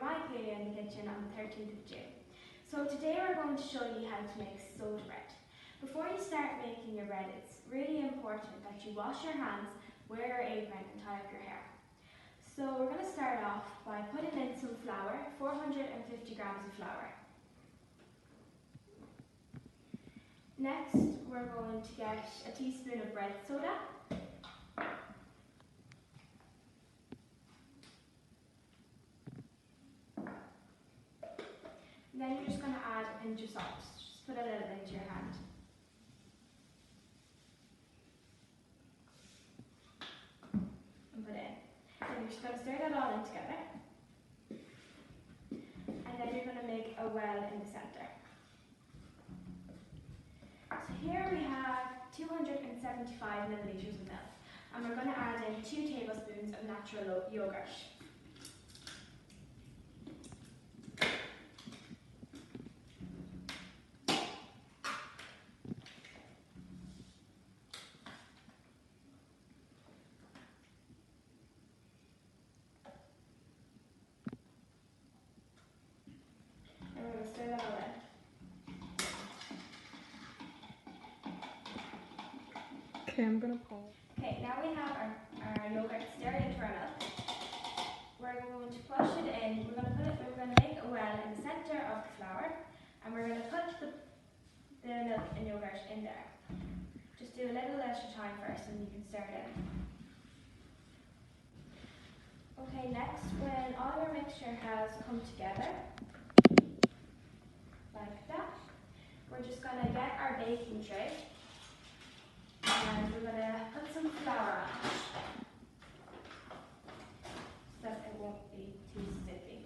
my Kalia in the kitchen on the 13th of June. So today we're going to show you how to make soda bread. Before you start making your bread, it's really important that you wash your hands, wear your apron and tie up your hair. So we're going to start off by putting in some flour, 450 grams of flour. Next we're going to get a teaspoon of bread soda. Then you're just going to add a pinch of salt. Just put a little into your hand. And put it in. Then you're just going to stir that all in together. And then you're going to make a well in the centre. So here we have 275 millilitres of milk. And we're going to add in 2 tablespoons of natural yogurt. Stir that all in. Okay, I'm gonna pause. Okay, now we have our yogurt stirred into our milk. We're going to push it in. We're going to make a well in the centre of the flour, and we're going to put the milk and yogurt in there. Just do a little extra time first, and you can stir it in. Okay, next, when all your mixture has come together, like that, we're just going to get our baking tray and we're going to put some flour on it so that it won't be too sticky.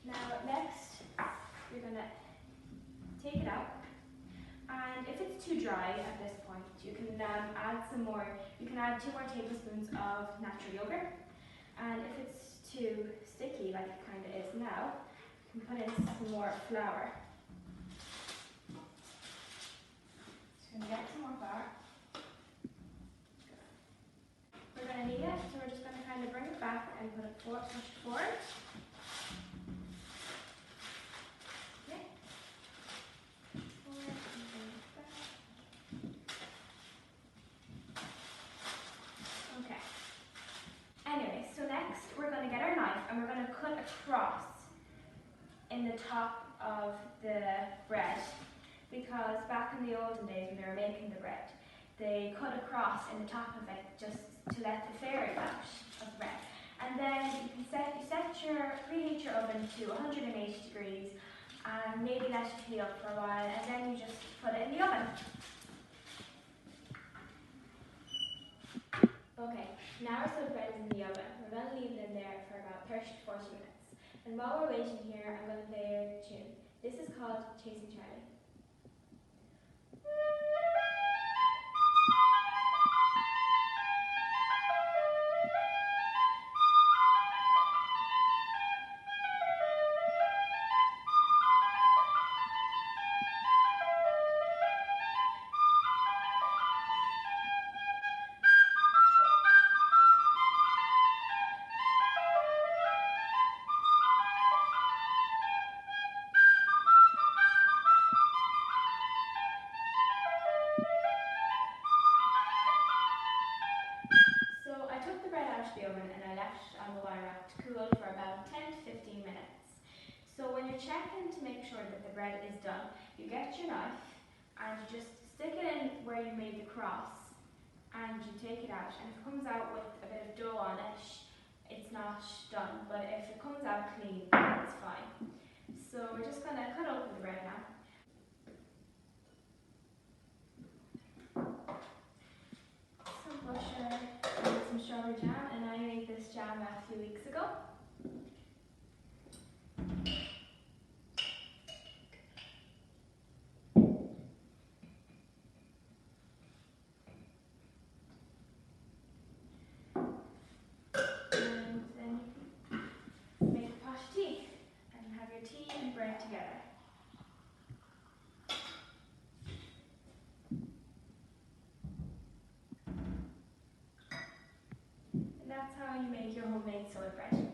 Now next, you're going to take it out, and if it's too dry at this point, you can add some more. You can add 2 more tablespoons of natural yogurt, and if it's too sticky, like it kind of is now, you can put in some more flour. Just going to get some more flour. We're going to knead it, so we're just going to kind of bring it back and push it forward. Okay. Forward and bring it back. Okay. Anyway, so next we're going to get our knife and we're going to cut across in the top of the bread, because back in the olden days when they were making the bread, they cut across in the top of it just to let the fairy out of the bread. And then you preheat your oven to 180 degrees and maybe let it heat up for a while, and then you just put it in the oven. Okay, now our soda bread is in the oven. We're going to leave it in there for about 30 to 40 minutes. And while we're waiting here, I'm going to play a tune. This is called Chasing Charlie. The oven and I left it on the wire rack to cool for about 10 to 15 minutes. So when you're checking to make sure that the bread is done, you get your knife and you just stick it in where you made the cross and you take it out, and if it comes out with a bit of dough on it, it's not done, but if it comes out clean, it's fine. So we're just going to cut open the bread now. Some butter and some strawberry jam, and I made this jam a few weeks ago. And then you make a pot of tea and have your tea and bread together. And that's that's how you make your homemade soy bread.